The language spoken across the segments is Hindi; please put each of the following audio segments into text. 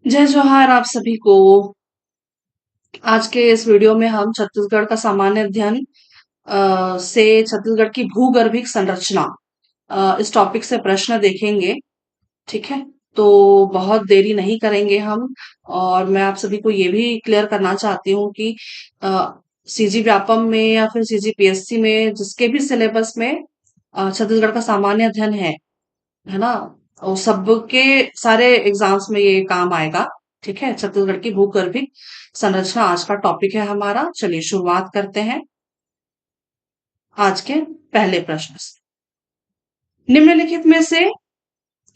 जय जोहार आप सभी को। आज के इस वीडियो में हम छत्तीसगढ़ का सामान्य अध्ययन से छत्तीसगढ़ की भूगर्भिक संरचना इस टॉपिक से प्रश्न देखेंगे। ठीक है, तो बहुत देरी नहीं करेंगे हम। और मैं आप सभी को ये भी क्लियर करना चाहती हूँ कि सीजी व्यापम में या फिर सीजी पीएससी में जिसके भी सिलेबस में छत्तीसगढ़ का सामान्य अध्ययन है ना, और सबके सारे एग्जाम्स में ये काम आएगा। ठीक है, छत्तीसगढ़ की भूगर्भिक संरचना आज का टॉपिक है हमारा। चलिए शुरुआत करते हैं आज के पहले प्रश्न से। निम्नलिखित में से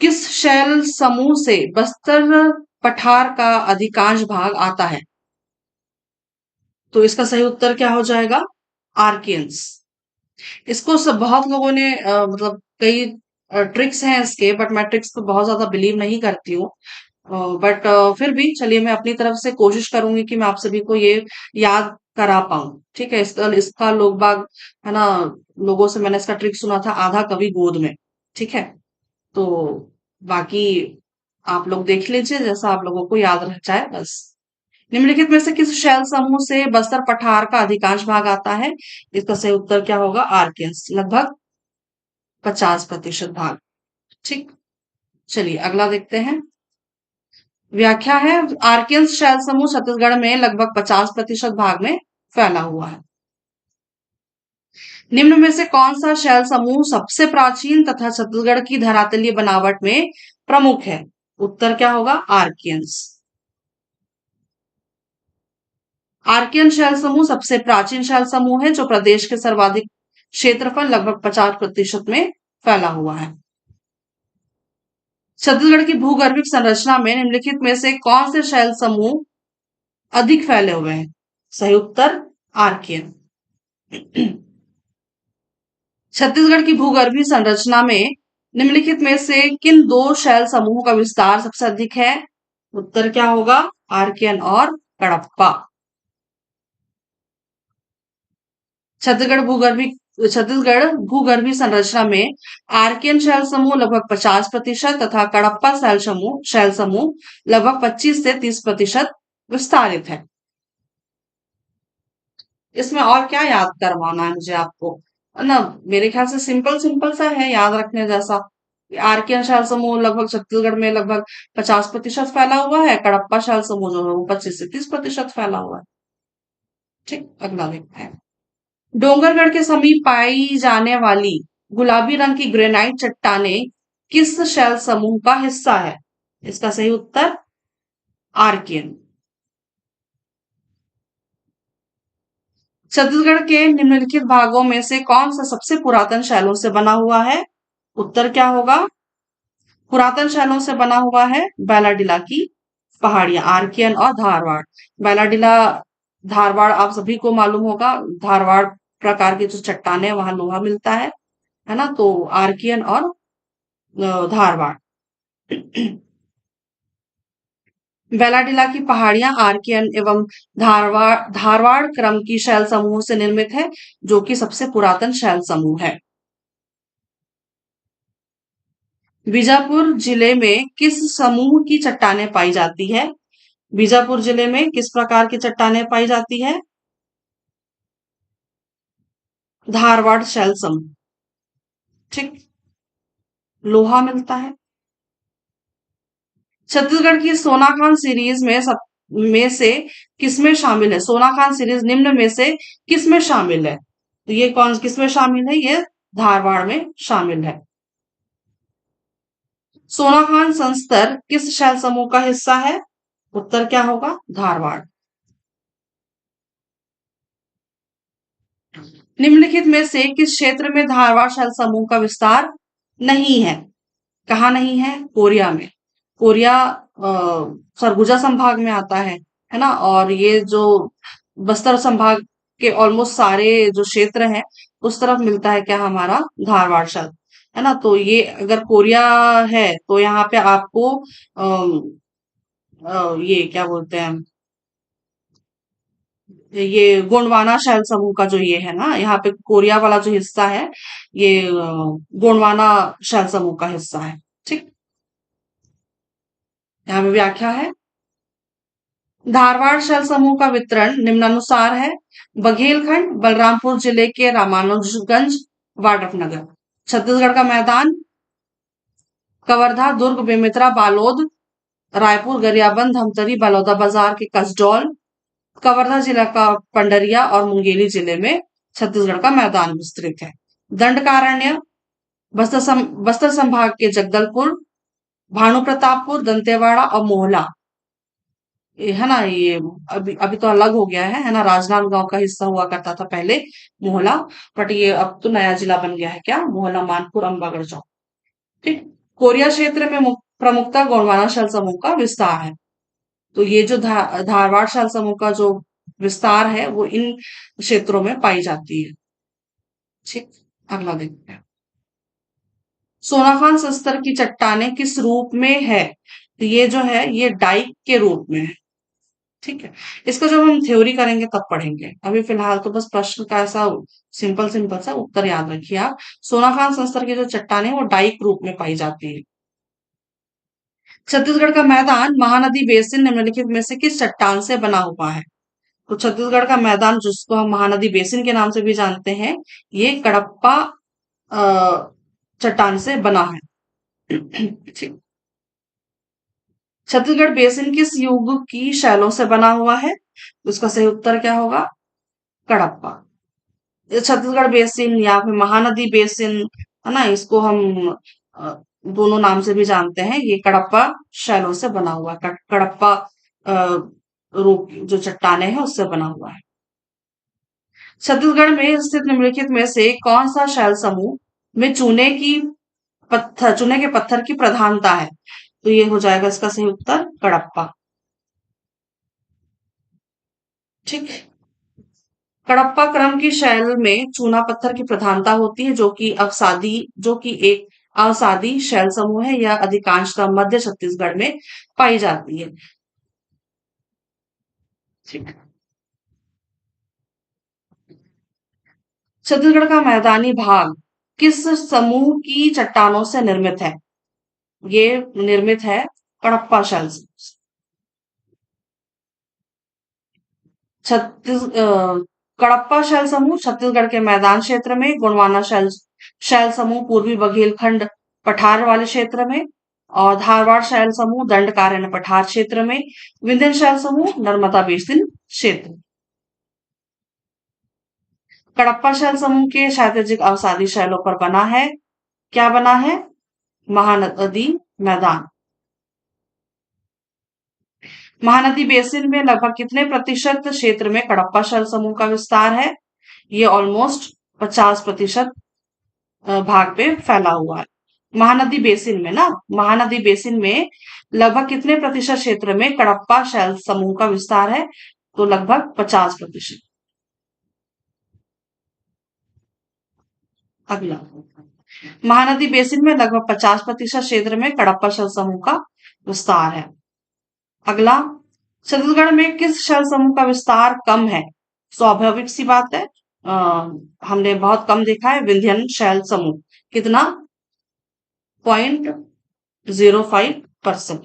किस शैल समूह से बस्तर पठार का अधिकांश भाग आता है? तो इसका सही उत्तर क्या हो जाएगा? आर्कियंस। इसको सब बहुत लोगों ने मतलब कई ट्रिक्स हैं इसके, बट मैं ट्रिक्स पे बहुत ज्यादा बिलीव नहीं करती हूँ। बट फिर भी चलिए मैं अपनी तरफ से कोशिश करूंगी कि मैं आप सभी को ये याद करा पाऊं। ठीक है, इसका इसका लोग बाग है ना, लोगों से मैंने इसका ट्रिक सुना था, आधा कवि गोद में। ठीक है, तो बाकी आप लोग देख लीजिए जैसा आप लोगों को याद रह जाए बस। निम्नलिखित में से किस शैल समूह से बस्तर पठार का अधिकांश भाग आता है? इसका सही उत्तर क्या होगा? आर्कियंस, लगभग 50% भाग। ठीक, चलिए अगला देखते हैं। व्याख्या है, आर्कियंस शैल समूह छत्तीसगढ़ में लगभग 50% भाग में फैला हुआ है। निम्न में से कौन सा शैल समूह सबसे प्राचीन तथा छत्तीसगढ़ की धरातलीय बनावट में प्रमुख है? उत्तर क्या होगा? आर्कियंस। आर्कियन शैल समूह सबसे प्राचीन शैल समूह है जो प्रदेश के सर्वाधिक क्षेत्रफल लगभग 50% में फैला हुआ है। छत्तीसगढ़ की भूगर्भिक संरचना में निम्नलिखित में से कौन से शैल समूह अधिक फैले हुए हैं? सही उत्तर आर्कियन। छत्तीसगढ़ की भूगर्भीय संरचना में निम्नलिखित में से किन दो शैल समूहों का विस्तार सबसे अधिक है? उत्तर क्या होगा? आर्कियन और कडप्पा। छत्तीसगढ़ भूगर्भीय संरचना में आर्कियन शैल समूह लगभग 50% तथा कडप्पा शैल समूह लगभग 25 से 30% विस्तारित है। इसमें और क्या याद करवाना है मुझे आपको, है ना? मेरे ख्याल से सिंपल सिंपल सा है याद रखने जैसा। आर्कियन शैल समूह लगभग छत्तीसगढ़ में लगभग 50% फैला हुआ है, कडप्पा शैल समूह जो है वो 25 से 30% फैला हुआ है। ठीक, अगला देखते हैं। डोंगरगढ़ के समीप पाई जाने वाली गुलाबी रंग की ग्रेनाइट चट्टानें किस शैल समूह का हिस्सा है? इसका सही उत्तर आर्कियन। छत्तीसगढ़ के निम्नलिखित भागों में से कौन सा सबसे पुरातन शैलों से बना हुआ है? उत्तर क्या होगा? पुरातन शैलों से बना हुआ है बैलाडिला की पहाड़ियां, आर्कियन और धारवाड़। बैलाडिला धारवाड़ आप सभी को मालूम होगा, धारवाड़ प्रकार की जो चट्टानें हैं, वहां लोहा मिलता है ना? तो आर्कियन और धारवाड़। बैलाडिला की पहाड़ियां आर्कियन एवं धारवाड़ धारवाड़ क्रम की शैल समूह से निर्मित है, जो कि सबसे पुरातन शैल समूह है। बीजापुर जिले में किस समूह की चट्टानें पाई जाती है? बीजापुर जिले में किस प्रकार की चट्टानें पाई जाती है? धारवाड़ शैल समूह। ठीक, लोहा मिलता है। छत्तीसगढ़ की सोनाखान सीरीज में से किसमें शामिल है? सोनाखान सीरीज निम्न में से किसमें शामिल है? तो ये कौन किसमें शामिल है? ये धारवाड़ में शामिल है। सोनाखान संस्तर किस शैल समूह का हिस्सा है? उत्तर क्या होगा? धारवाड़। निम्नलिखित में से किस क्षेत्र में धारवाड़ शैल समूह का विस्तार नहीं है? कहाँ नहीं है? कोरिया में। कोरिया सरगुजा संभाग में आता है ना? और ये जो बस्तर संभाग के ऑलमोस्ट सारे जो क्षेत्र हैं उस तरफ मिलता है क्या? हमारा धारवाड़ शब्द, है ना? तो ये अगर कोरिया है तो यहाँ पे आपको अम, ये क्या बोलते हैं, ये गोंडवाना शैल समूह का जो ये है ना, यहाँ पे कोरिया वाला जो हिस्सा है ये गोंडवाना शैल समूह का हिस्सा है। ठीक, यहाँ पे व्याख्या है, धारवाड़ शैल समूह का वितरण निम्नानुसार है। बघेलखंड बलरामपुर जिले के रामानुजगंज वाड्रफनगर। छत्तीसगढ़ का मैदान कवर्धा दुर्ग बेमेतरा बालोद रायपुर गरियाबंद धमतरी बलौदा बाजार के कसडौल। कवर्धा जिला का पंडरिया और मुंगेली जिले में छत्तीसगढ़ का मैदान विस्तृत है। दंडकारण्य बस्तर संभाग के जगदलपुर भानु प्रतापपुर दंतेवाड़ा और मोहला, ये है ना, ये अभी अभी तो अलग हो गया है ना, राजनांदगांव का हिस्सा हुआ करता था पहले मोहला। बट ये अब तो नया जिला बन गया है, क्या मोहला मानपुर अंबागढ़ चौक। ठीक। कोरिया क्षेत्र में प्रमुखता गोंडवाना शैल समूह का विस्तार है। तो ये जो धारवाड़ शैल समूह का जो विस्तार है वो इन क्षेत्रों में पाई जाती है। ठीक। अगला देखते हैं। सोनाखान सस्तर की चट्टानें किस रूप में है? तो ये जो है ये डाइक के रूप में है। ठीक है। इसका जब हम थ्योरी करेंगे तब पढ़ेंगे, अभी फिलहाल तो बस प्रश्न का ऐसा सिंपल सिंपल सा उत्तर याद रखिए आप। सोनाखान संस्तर की जो चट्टानें हैं वो डाइक रूप में पाई जाती है। छत्तीसगढ़ का मैदान महानदी बेसिन निम्नलिखित में से किस चट्टान से बना हुआ है? तो छत्तीसगढ़ का मैदान जिसको हम महानदी बेसिन के नाम से भी जानते हैं, ये कडप्पा चट्टान से बना है। ठीक। छत्तीसगढ़ बेसिन किस युग की शैलों से बना हुआ है? उसका सही उत्तर क्या होगा? कडप्पा। ये छत्तीसगढ़ बेसिन या फिर महानदी बेसिन, है ना, इसको हम अ, दोनों नाम से भी जानते हैं। ये कडप्पा शैलों से बना हुआ है। कडप्पा रूप जो चट्टाने हैं उससे बना हुआ है। छत्तीसगढ़ में स्थित निम्नलिखित में से कौन सा शैल समूह में चूने के पत्थर की प्रधानता है? तो ये हो जाएगा इसका सही उत्तर कडप्पा। ठीक। कडप्पा क्रम की शैल में चूना पत्थर की प्रधानता होती है, जो कि एक अवसादी शैल समूह है। यह अधिकांशतः मध्य छत्तीसगढ़ में पाई जाती है। ठीक। छत्तीसगढ़ का मैदानी भाग किस समूह की चट्टानों से निर्मित है? ये निर्मित है कडप्पा शैल से। कडप्पा शैल समूह छत्तीसगढ़ के मैदान क्षेत्र में, गोंडवाना शैल शैल समूह पूर्वी बघेलखंड पठार वाले क्षेत्र में, और धारवाड़ शैल समूह दंडकारण्य पठार क्षेत्र में, विंध्यन शैल समूह नर्मदा बेसिन क्षेत्र। कडप्पा शैल समूह के क्षैतिज अवसादी शैलों पर बना है, क्या बना है? महानदी मैदान। महानदी बेसिन में लगभग कितने प्रतिशत क्षेत्र में कडप्पा शैल समूह का विस्तार है? ये ऑलमोस्ट 50% भाग पे फैला हुआ है। महानदी बेसिन में ना, महानदी बेसिन में लगभग कितने प्रतिशत क्षेत्र में कडप्पा शैल समूह का विस्तार है? तो लगभग 50%। अगला, महानदी बेसिन में लगभग 50% क्षेत्र में कडप्पा शैल समूह का विस्तार है। अगला, छत्तीसगढ़ में किस शैल समूह का विस्तार कम है? स्वाभाविक सी बात है, हमने बहुत कम देखा है विंध्यन शैल समूह। कितना? 0.05%।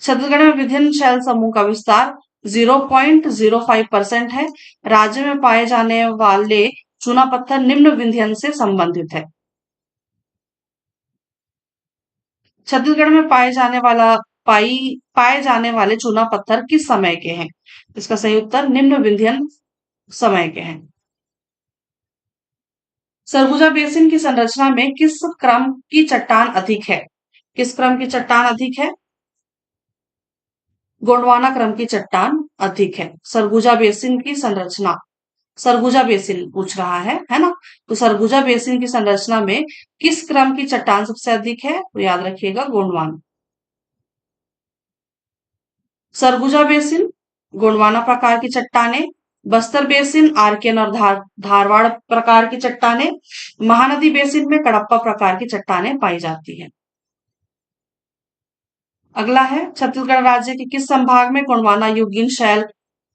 छत्तीसगढ़ में विभिन्न शैल समूह का विस्तार 0.05% है। राज्य में पाए जाने वाले चूना पत्थर निम्न विंध्यन से संबंधित है। छत्तीसगढ़ में पाए जाने वाले चूना पत्थर किस समय के हैं? इसका सही उत्तर निम्न विंध्यन समय के हैं। सरगुजा बेसिन की संरचना में किस क्रम की चट्टान अधिक है? किस क्रम की चट्टान अधिक है? गोंडवाना क्रम की चट्टान अधिक है। सरगुजा बेसिन की संरचना, सरगुजा बेसिन पूछ रहा है ना, तो सरगुजा बेसिन की संरचना में किस क्रम की चट्टान सबसे अधिक है? तो याद रखिएगा गोंडवाना। सरगुजा बेसिन गोंडवाना प्रकार की चट्टानें, बस्तर बेसिन आर्कियन और धारवाड़ प्रकार की चट्टानें, महानदी बेसिन में कडप्पा प्रकार की चट्टानें पाई जाती हैं। अगला है, छत्तीसगढ़ राज्य के किस संभाग में गोंडवाना युगीन शैल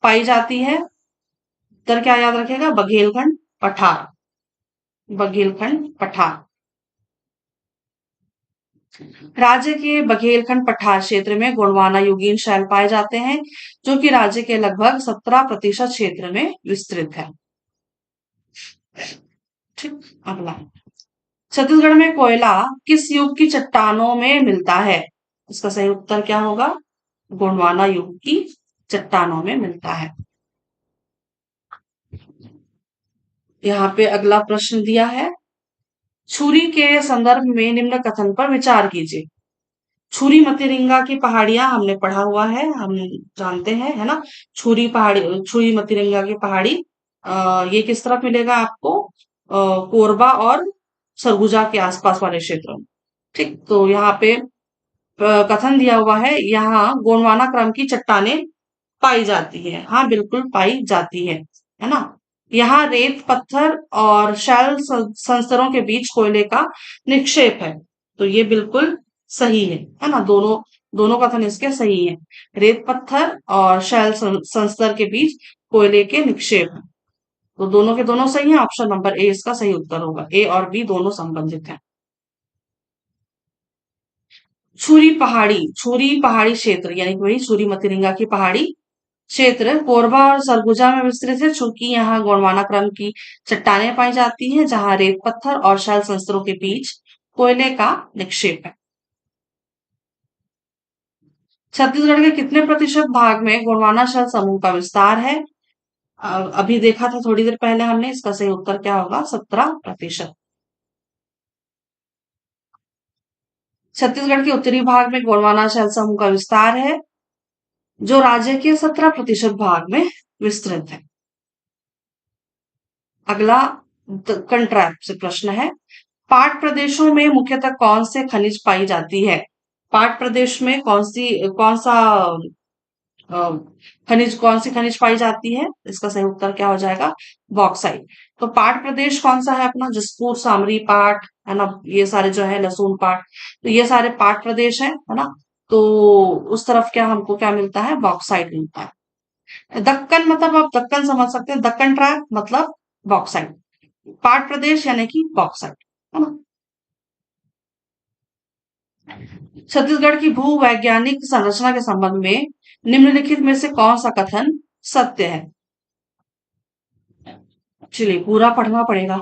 पाई जाती है? उत्तर क्या याद रखेगा? बघेलखंड पठार। बघेलखंड पठार। राज्य के बघेलखंड पठार क्षेत्र में गोंडवाना युगीन शैल पाए जाते हैं, जो कि राज्य के लगभग 17% क्षेत्र में विस्तृत है। ठीक, अगला, छत्तीसगढ़ में कोयला किस युग की चट्टानों में मिलता है? इसका सही उत्तर क्या होगा? गोंडवाना युग की चट्टानों में मिलता है। यहाँ पे अगला प्रश्न दिया है, छुरी के संदर्भ में निम्न कथन पर विचार कीजिए। छुरी मतिरिंगा की पहाड़ियां हमने पढ़ा हुआ है, हम जानते हैं, है ना। छुरी मतिरिंगा की पहाड़ी, ये किस तरफ मिलेगा आपको? कोरबा और सरगुजा के आसपास वाले क्षेत्रों में। ठीक, तो यहाँ पे कथन दिया हुआ है, यहाँ गोंडवाना क्रम की चट्टानें पाई जाती है। हाँ, बिल्कुल पाई जाती है ना। यहाँ रेत पत्थर और शैल संस्तरों के बीच कोयले का निक्षेप है, तो ये बिल्कुल सही है ना। दोनों दोनों कथन इसके सही है। रेत पत्थर और शैल संस्तर के बीच कोयले के निक्षेप है, तो दोनों के दोनों सही है। ऑप्शन नंबर ए इसका सही उत्तर होगा। ए और बी दोनों संबंधित हैं। छुरी पहाड़ी क्षेत्र यानी कि वही छुरी मतिरिंगा की पहाड़ी क्षेत्र कोरबा और सरगुजा में विस्तृत है, चूंकि यहाँ गोंडवाना क्रम की चट्टानें पाई जाती हैं, जहां रेत पत्थर और शैल संस्तरों के बीच कोयले का निक्षेप है। छत्तीसगढ़ के कितने प्रतिशत भाग में गोंडवाना शैल समूह का विस्तार है? अभी देखा था थोड़ी देर पहले हमने, इसका सही उत्तर क्या होगा? 17%। छत्तीसगढ़ के उत्तरी भाग में गोंडवाना शैल समूह का विस्तार है, जो राज्य के 17% भाग में विस्तृत है। अगला दक्कन ट्रैप से प्रश्न है, पाट प्रदेशों में मुख्यतः कौन से खनिज पाई जाती है? पाट प्रदेश में कौन सा अ, कौन सी खनिज पाई जाती है? इसका सही उत्तर क्या हो जाएगा? बॉक्साइट। तो पाट प्रदेश कौन सा है अपना? जसपुर, सामरी पाट, है ना, ये सारे जो है, लसून पाट, तो ये सारे पाट प्रदेश है ना। तो उस तरफ क्या हमको क्या मिलता है? बॉक्साइट मिलता है। दक्कन मतलब आप दक्कन समझ सकते हैं, दक्कन ट्रैप मतलब बॉक्साइट, पाट प्रदेश यानी कि बॉक्साइट, है ना। छत्तीसगढ़ की भू वैज्ञानिक संरचना के संबंध में निम्नलिखित में से कौन सा कथन सत्य है? चलिए पूरा पढ़ना पड़ेगा।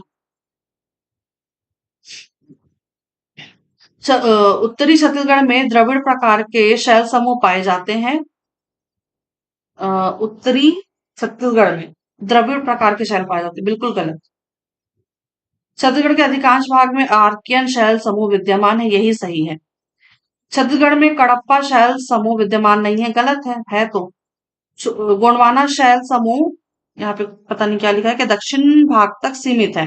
उत्तरी छत्तीसगढ़ में द्रविड़ प्रकार के शैल समूह पाए जाते हैं। उत्तरी छत्तीसगढ़ में द्रविड़ प्रकार के शैल पाए जाते हैं, बिल्कुल गलत। छत्तीसगढ़ के अधिकांश भाग में आर्कियन शैल समूह विद्यमान है, यही सही है। छत्तीसगढ़ में कडप्पा शैल समूह विद्यमान नहीं है, गलत है तो। गोंडवाना शैल समूह, यहाँ पे पता नहीं क्या लिखा है कि दक्षिण भाग तक सीमित है,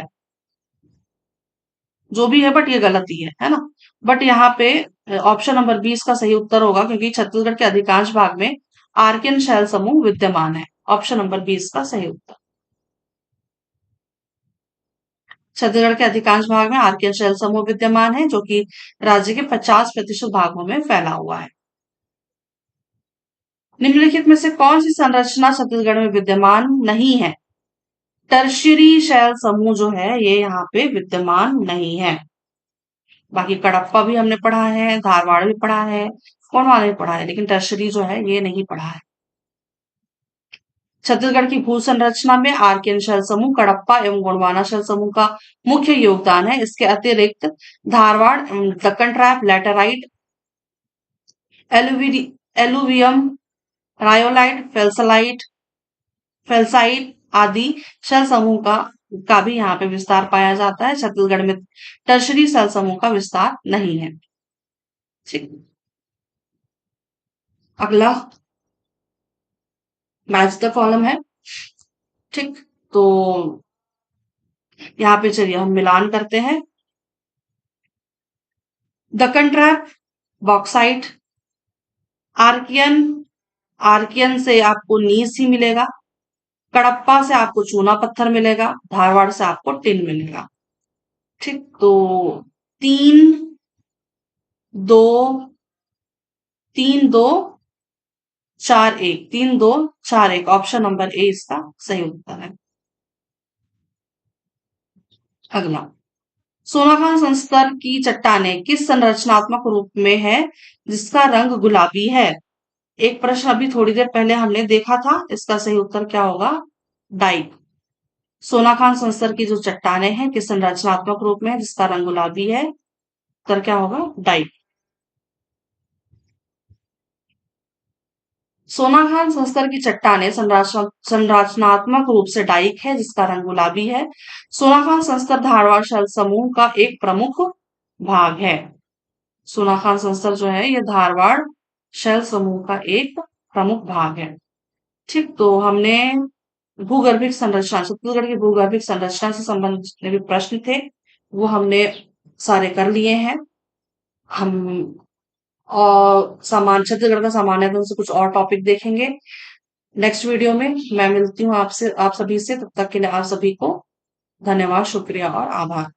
जो भी है, बट ये गलत ही है ना। बट यहाँ पे ऑप्शन नंबर 20 का सही उत्तर होगा, क्योंकि छत्तीसगढ़ के अधिकांश भाग में आर्कियन शैल समूह विद्यमान है। ऑप्शन नंबर 20 का सही उत्तर। छत्तीसगढ़ के अधिकांश भाग में आर्कियन शैल समूह विद्यमान है, जो कि राज्य के 50% भागों में फैला हुआ है। निम्नलिखित में से कौन सी संरचना छत्तीसगढ़ में विद्यमान नहीं है? टर्शियरी शैल समूह जो है ये यहाँ पे विद्यमान नहीं है। बाकी कडप्पा भी हमने पढ़ा है, धारवाड़ भी पढ़ा है, गोंडवाना भी पढ़ा है, लेकिन टर्शियरी जो है ये नहीं पढ़ा है। छत्तीसगढ़ की भू संरचना में आर्कियन शैल समूह, कडप्पा एवं गोंडवाना शैल समूह का मुख्य योगदान है। इसके अतिरिक्त Dharwar, Deccan trap, laterite, alluvium, rhyolite, felsite आदि शैल समूह का भी यहाँ पे विस्तार पाया जाता है। छत्तीसगढ़ में टर्शरी शैल समूह का विस्तार नहीं है। ठीक, अगला मैच द कॉलम है। ठीक, तो यहाँ पे चलिए हम मिलान करते हैं। Deccan trap bauxite, archaean, archaean से आपको नीस ही मिलेगा, कडप्पा से आपको चूना पत्थर मिलेगा, धारवाड़ से आपको टिन मिलेगा। ठीक, तो 3 2 3 2 4 1, 3 2 4 1, ऑप्शन नंबर ए इसका सही उत्तर है। अगला, सोनाखान संस्तर की चट्टानें किस संरचनात्मक रूप में है जिसका रंग गुलाबी है? एक प्रश्न अभी थोड़ी देर पहले हमने देखा था, इसका सही उत्तर क्या होगा? डाइक। सोनाखान संस्तर की जो चट्टानें हैं किस संरचनात्मक रूप में है जिसका रंग गुलाबी है? उत्तर क्या होगा? डाइक। सोनाखान संस्तर की चट्टानें संरचनात्मक रूप से डाइक है जिसका रंग गुलाबी है। सोनाखान संस्तर धारवाड़ शैल समूह का एक प्रमुख भाग है। सोनाखान संस्तर जो है ये धारवाड़ शैल समूह का एक प्रमुख भाग है। ठीक, तो हमने भूगर्भिक संरचना, छत्तीसगढ़ की भूगर्भिक संरचना से संबंधित जितने भी प्रश्न थे वो हमने सारे कर लिए हैं। हम और छत्तीसगढ़ का सामान्य ज्ञान से कुछ और टॉपिक देखेंगे नेक्स्ट वीडियो में। मैं मिलती हूँ आपसे, आप सभी से। तब तक के लिए आप सभी को धन्यवाद, शुक्रिया और आभार।